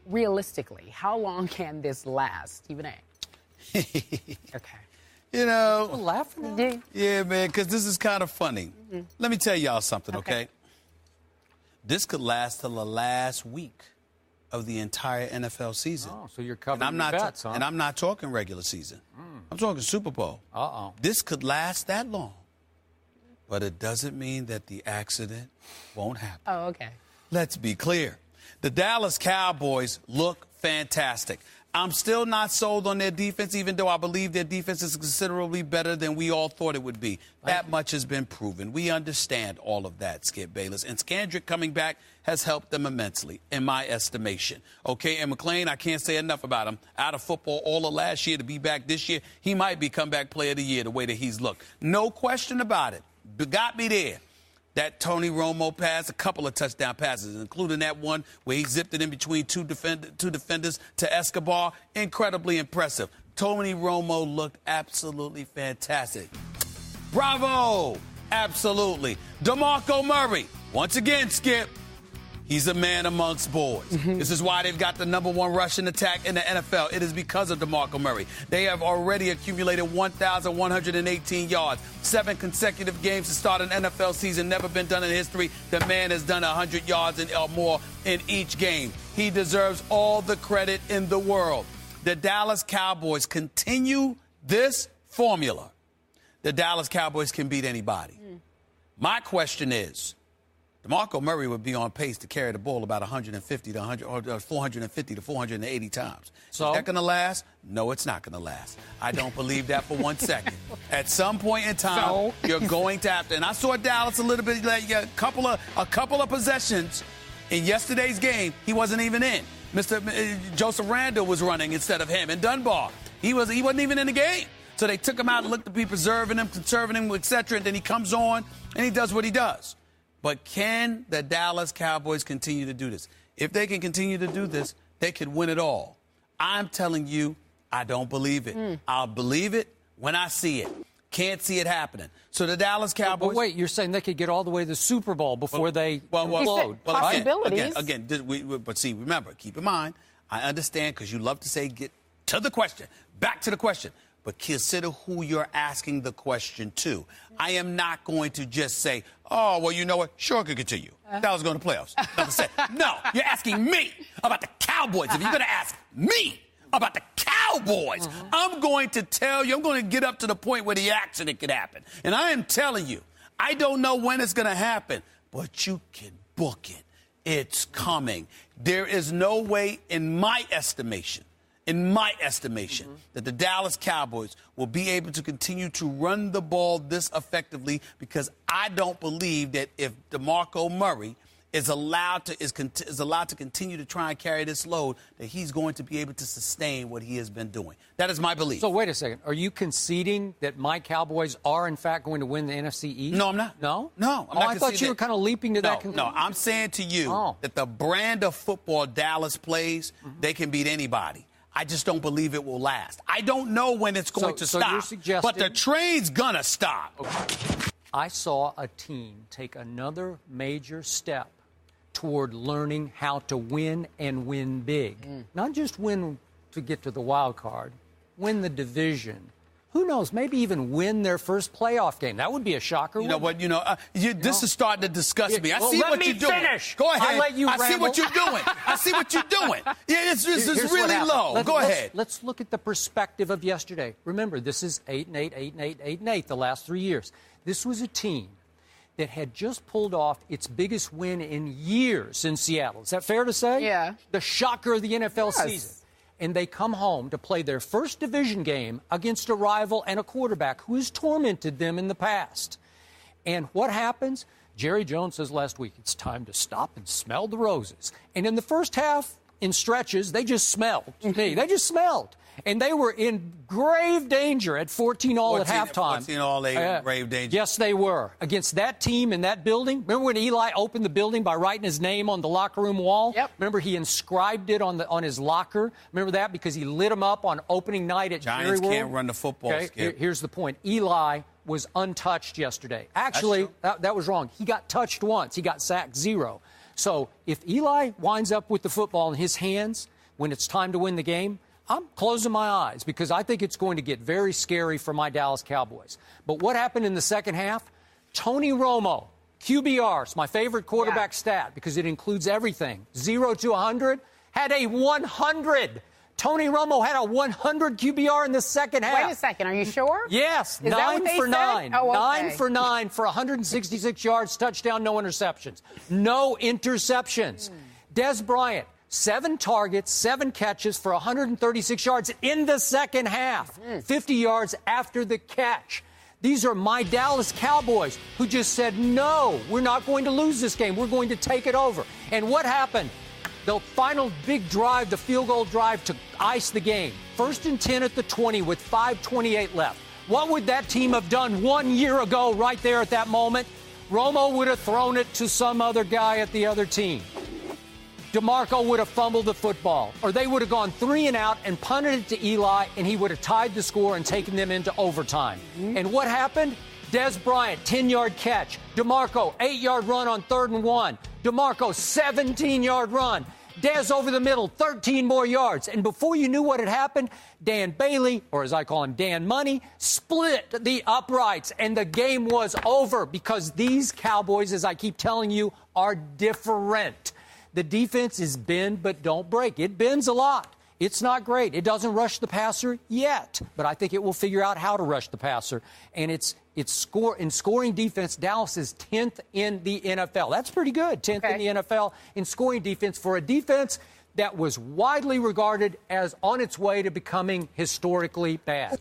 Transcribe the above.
realistically, how long can this last, Stephen A? Okay. You know, You're laughing at yeah, man, because this is kind of funny. Let me tell y'all something, okay? This could last till the last week of the entire NFL season. Oh, so you're covering your bets, huh? And I'm not talking regular season. I'm talking Super Bowl. Uh-oh. This could last that long. But it doesn't mean that the accident won't happen. Oh, okay. Let's be clear. The Dallas Cowboys look fantastic. I'm still not sold on their defense, even though I believe their defense is considerably better than we all thought it would be. That much has been proven. We understand all of that, Skip Bayless. And Skandrick coming back has helped them immensely, in my estimation. Okay, and McClain, I can't say enough about him. Out of football all of last year to be back this year, he might be comeback player of the year the way that he's looked. No question about it. Got me there. That Tony Romo pass, a couple of touchdown passes, including that one where he zipped it in between two defenders to Escobar. Incredibly impressive. Tony Romo looked absolutely fantastic. Bravo! Absolutely. DeMarco Murray, once again, Skip, he's a man amongst boys. This is why they've got the #1 rushing attack in the NFL. It is because of DeMarco Murray. They have already accumulated 1,118 yards. 7 consecutive games to start an NFL season. Never been done in history. The man has done 100 yards or more in each game. He deserves all the credit in the world. The Dallas Cowboys continue this formula. The Dallas Cowboys can beat anybody. My question is, DeMarco Murray would be on pace to carry the ball about 450 to 480 times. So? Is that going to last? No, it's not going to last. I don't believe that for 1 second. At some point in time, you're going to have to. And I saw Dallas a little bit, like a couple of possessions in yesterday's game. He wasn't even in. Joseph Randle was running instead of him, and Dunbar. He wasn't even in the game. So they took him out and looked to be preserving him, conserving him, etc. And then he comes on and he does what he does. But can the Dallas Cowboys continue to do this? If they can continue to do this, they could win it all. I'm telling you, I don't believe it. I'll believe it when I see it. Can't see it happening. So the Dallas Cowboys... But wait, you're saying they could get all the way to the Super Bowl before they implode. Possibilities. But see, remember, keep in mind, I understand because you love to say get to the question. Back to the question. But consider who you're asking the question to. I am not going to just say, oh, well, you know what? Sure, it could continue. Dallas going to playoffs. No, you're asking me about the Cowboys. If you're going to ask me about the Cowboys, I'm going to tell you, I'm going to get up to the point where the accident could happen. And I am telling you, I don't know when it's going to happen, but you can book it. It's coming. There is no way, in my estimation, that the Dallas Cowboys will be able to continue to run the ball this effectively, because I don't believe that if DeMarco Murray is allowed to continue to try and carry this load, that he's going to be able to sustain what he has been doing. That is my belief. So wait a second. Are you conceding that my Cowboys are, in fact, going to win the NFC East? No, I'm not. No? No, I'm not. I thought you were kind of leaping to that conclusion. No, I'm saying to you that the brand of football Dallas plays, they can beat anybody. I just don't believe it will last. I don't know when it's going to stop. You're suggesting... But the train's going to stop. Okay. I saw a team take another major step toward learning how to win and win big. Not just win to get to the wild card, win the division. Who knows, maybe even win their first playoff game. That would be a shocker. You know what? This is starting to disgust me. I see what you're doing. Finish. Go ahead. I'll let you ramble. I see what you're doing. I see what you're doing. Yeah, it's really low. Go ahead. Let's look at the perspective of yesterday. Remember, this is 8-8, 8-8, 8-8 the last 3 years. This was a team that had just pulled off its biggest win in years in Seattle. Is that fair to say? Yeah. The shocker of the NFL season. And they come home to play their first division game against a rival and a quarterback who has tormented them in the past. And what happens? Jerry Jones says last week, it's time to stop and smell the roses. And in the first half, in stretches, they just smelled. They just smelled. And they were in grave danger at 14-all at halftime. 14-all, grave danger. Yes, they were. Against that team in that building. Remember when Eli opened the building by writing his name on the locker room wall? Yep. Remember he inscribed it on his locker? Remember that? Because he lit him up on opening night at Jerry World? Giants can't run the football, okay, Skip. Here's the point. Eli was untouched yesterday. Actually, that was wrong. He got touched once. He got sacked 0. So if Eli winds up with the football in his hands, when it's time to win the game, I'm closing my eyes because I think it's going to get very scary for my Dallas Cowboys. But what happened in the second half? Tony Romo, QBRs, my favorite quarterback stat because it includes everything. 0 to 100, had a 100. Tony Romo had a 100 QBR in the second half. Wait a second, are you sure? Yes, Is 9 for 9. Oh, okay. 9 for 9 for 166 yards, touchdown, no interceptions. No interceptions. Des Bryant, 7 targets, 7 catches for 136 yards in the second half. 50 yards after the catch. These are my Dallas Cowboys who just said, no, we're not going to lose this game. We're going to take it over. And what happened? The final big drive, the field goal drive to ice the game. 1st and 10 at the 20 with 5:28 left. What would that team have done 1 year ago right there at that moment? Romo would have thrown it to some other guy at the other team. DeMarco would have fumbled the football. Or they would have gone 3 and out and punted it to Eli, and he would have tied the score and taken them into overtime. And what happened? Des Bryant, 10-yard catch. DeMarco, 8-yard run on 3rd and 1. DeMarco, 17-yard run. Dez over the middle, 13 more yards. And before you knew what had happened, Dan Bailey, or as I call him, Dan Money, split the uprights. And the game was over because these Cowboys, as I keep telling you, are different. The defense is bend but don't break. It bends a lot. It's not great. It doesn't rush the passer yet, but I think it will figure out how to rush the passer. And it's scoring defense. Dallas is 10th in the NFL. That's pretty good, 10th in the NFL in scoring defense for a defense that was widely regarded as on its way to becoming historically bad.